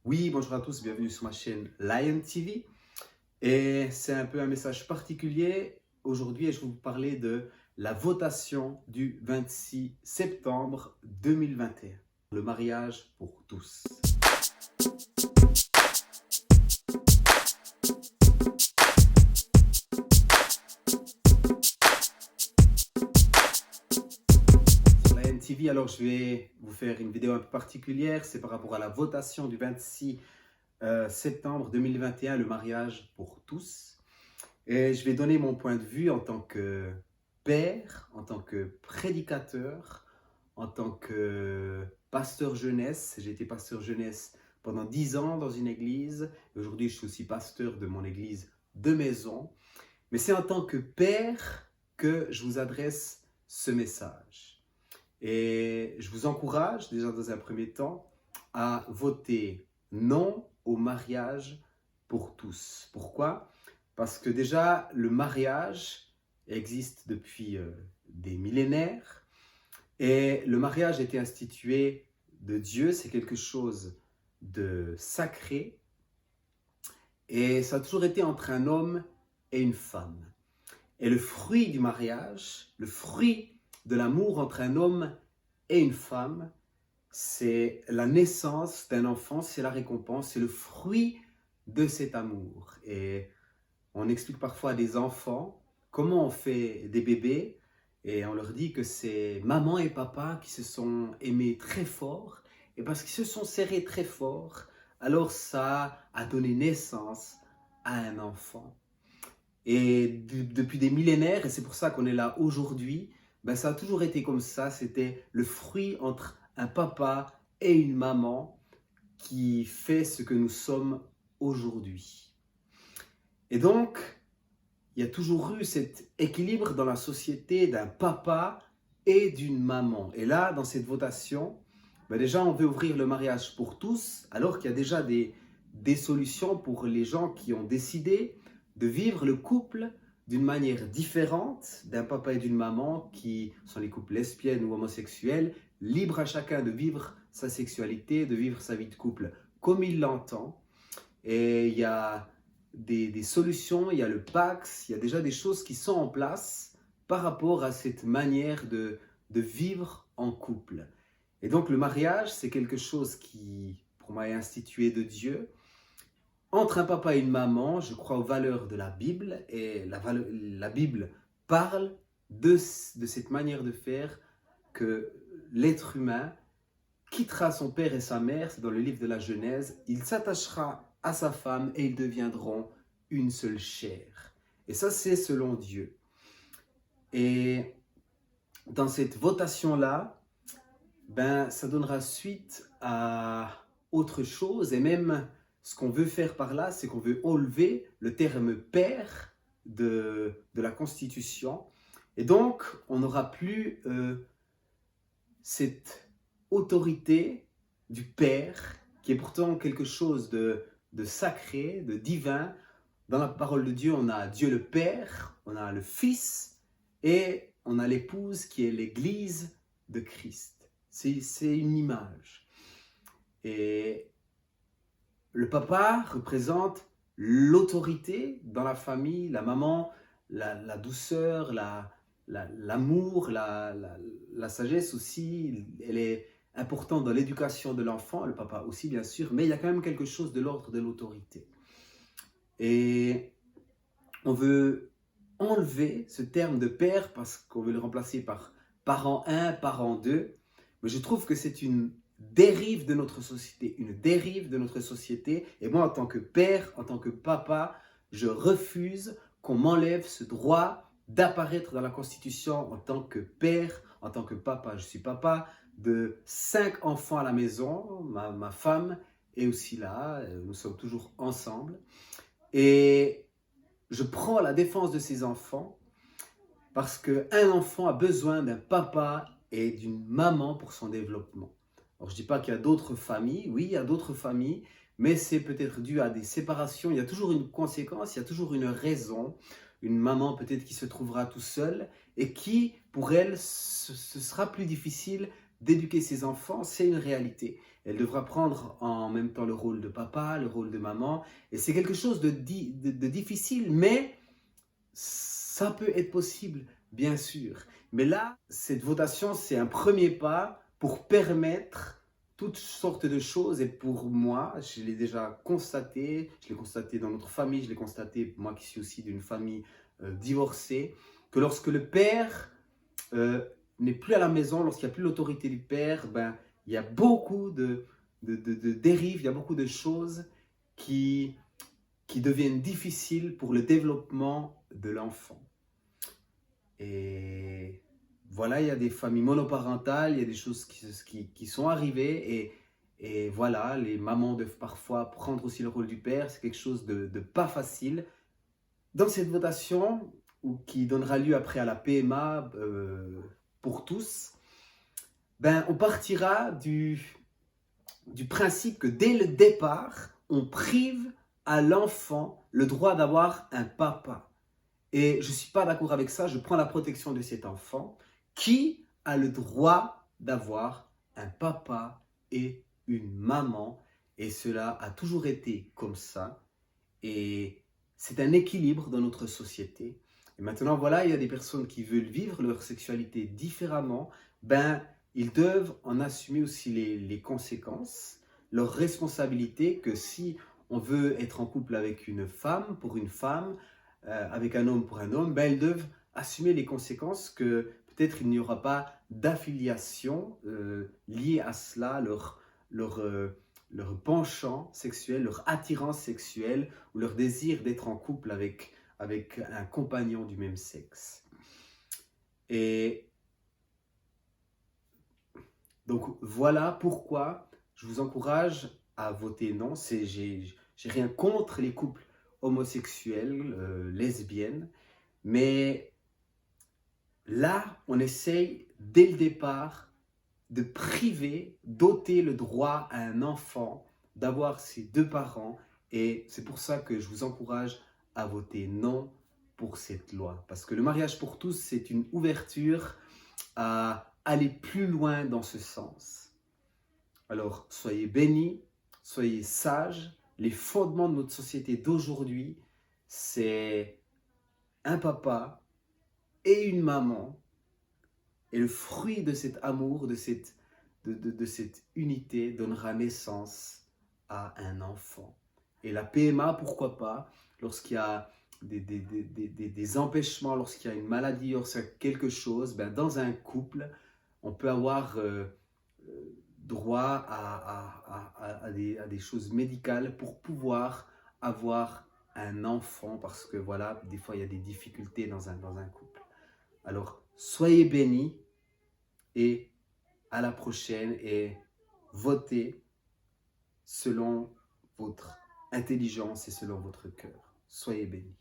Oui, bonjour à tous, bienvenue sur ma chaîne Lion TV. Et c'est un peu un message particulier aujourd'hui et je vais vous parler de la votation du 26 septembre 2021. Le mariage pour tous. Sur Lion TV, alors je vais vous faire une vidéo un peu particulière. C'est par rapport à la votation du 26 septembre 2021, le mariage pour tous. Et je vais donner mon point de vue en tant que père, en tant que prédicateur, en tant que pasteur jeunesse. J'ai été pasteur jeunesse pendant 10 ans dans une église. Aujourd'hui, je suis aussi pasteur de mon église de maison. Mais c'est en tant que père que je vous adresse ce message. Et je vous encourage, déjà dans un premier temps, à voter non au mariage pour tous. Pourquoi ? Parce que déjà, le mariage existe depuis des millénaires et le mariage a été institué de Dieu, c'est quelque chose de sacré et ça a toujours été entre un homme et une femme. Et le fruit du mariage, le fruit de l'amour entre un homme et une femme, c'est la naissance d'un enfant, c'est la récompense, c'est le fruit de cet amour. Et on explique parfois à des enfants comment on fait des bébés et on leur dit que c'est maman et papa qui se sont aimés très fort et parce qu'ils se sont serrés très fort, alors ça a donné naissance à un enfant. Et depuis des millénaires, et c'est pour ça qu'on est là aujourd'hui, ben ça a toujours été comme ça, c'était le fruit entre un papa et une maman qui fait ce que nous sommes aujourd'hui. Et donc, il y a toujours eu cet équilibre dans la société d'un papa et d'une maman. Et là, dans cette votation, ben déjà, on veut ouvrir le mariage pour tous, alors qu'il y a déjà des solutions pour les gens qui ont décidé de vivre le couple d'une manière différente d'un papa et d'une maman qui sont les couples lesbiennes ou homosexuels, libre à chacun de vivre sa sexualité, de vivre sa vie de couple comme il l'entend. Et il y a des solutions, il y a le Pax, il y a déjà des choses qui sont en place par rapport à cette manière de vivre en couple. Et donc le mariage, c'est quelque chose qui, pour moi, est institué de Dieu. Entre un papa et une maman, je crois aux valeurs de la Bible et la Bible parle de cette manière de faire que l'être humain quittera son père et sa mère, c'est dans le livre de la Genèse, il s'attachera à sa femme et ils deviendront une seule chair. Et ça, c'est selon Dieu. Et dans cette votation-là, ben, ça donnera suite à autre chose. Et même ce qu'on veut faire par là, c'est qu'on veut enlever le terme père de la Constitution. Et donc, on n'aura plus cette autorité du Père, qui est pourtant quelque chose de sacré, de divin. Dans la parole de Dieu, on a Dieu le Père, on a le Fils et on a l'épouse qui est l'Église de Christ. C'est une image. Et le papa représente l'autorité dans la famille, la maman, la douceur, l'amour, la sagesse aussi, elle est importante dans l'éducation de l'enfant, le papa aussi bien sûr, mais il y a quand même quelque chose de l'ordre de l'autorité. Et on veut enlever ce terme de père parce qu'on veut le remplacer par parent 1, parent 2, mais je trouve que c'est une dérive de notre société, une dérive de notre société. Et moi, en tant que père, en tant que papa, je refuse qu'on m'enlève ce droit d'apparaître dans la Constitution en tant que père, en tant que papa. Je suis papa de 5 enfants à la maison, ma femme est aussi là, nous sommes toujours ensemble. Et je prends la défense de ces enfants parce qu'un enfant a besoin d'un papa et d'une maman pour son développement. Alors, je ne dis pas qu'il y a d'autres familles, oui, il y a d'autres familles, mais c'est peut-être dû à des séparations. Il y a toujours une conséquence, il y a toujours une raison. Une maman peut-être qui se trouvera tout seule et qui, pour elle, ce sera plus difficile d'éduquer ses enfants, c'est une réalité. Elle devra prendre en même temps le rôle de papa, le rôle de maman. Et c'est quelque chose de difficile, mais ça peut être possible, bien sûr. Mais là, cette votation, c'est un premier pas pour permettre toutes sortes de choses. Et pour moi, je l'ai déjà constaté, je l'ai constaté dans notre famille, je l'ai constaté, moi qui suis aussi d'une famille divorcée, que lorsque le père n'est plus à la maison, lorsqu'il n'y a plus l'autorité du père, ben, il y a beaucoup de dérives, il y a beaucoup de choses qui deviennent difficiles pour le développement de l'enfant. Et voilà, il y a des familles monoparentales, il y a des choses qui sont arrivées et voilà, les mamans doivent parfois prendre aussi le rôle du père, c'est quelque chose de pas facile. Dans cette votation, ou qui donnera lieu après à la PMA pour tous, ben, on partira du principe que dès le départ, on prive à l'enfant le droit d'avoir un papa. Et je ne suis pas d'accord avec ça, je prends la protection de cet enfant qui a le droit d'avoir un papa et une maman. Et cela a toujours été comme ça. Et c'est un équilibre dans notre société. Et maintenant, voilà, il y a des personnes qui veulent vivre leur sexualité différemment. Ben, ils doivent en assumer aussi les conséquences, leurs responsabilités, que si on veut être en couple avec une femme, pour une femme, avec un homme pour un homme, ben, ils doivent assumer les conséquences que peut-être il n'y aura pas d'affiliation liée à cela, leur penchant sexuel, leur attirance sexuelle ou leur désir d'être en couple avec un compagnon du même sexe. Et donc voilà pourquoi je vous encourage à voter non. J'ai rien contre les couples homosexuels, lesbiennes, mais là, on essaye dès le départ de priver, d'ôter le droit à un enfant d'avoir ses deux parents. Et c'est pour ça que je vous encourage à voter non pour cette loi. Parce que le mariage pour tous, c'est une ouverture à aller plus loin dans ce sens. Alors, soyez bénis, soyez sages. Les fondements de notre société d'aujourd'hui, c'est un papa et une maman. Et le fruit de cet amour, de cette unité, donnera naissance à un enfant. Et la PMA, pourquoi pas, lorsqu'il y a des empêchements, lorsqu'il y a une maladie, lorsqu'il y a quelque chose, ben dans un couple, on peut avoir droit à des choses médicales pour pouvoir avoir un enfant, parce que voilà, des fois il y a des difficultés dans un couple. Alors, soyez bénis et à la prochaine et votez selon votre intelligence et selon votre cœur. Soyez bénis.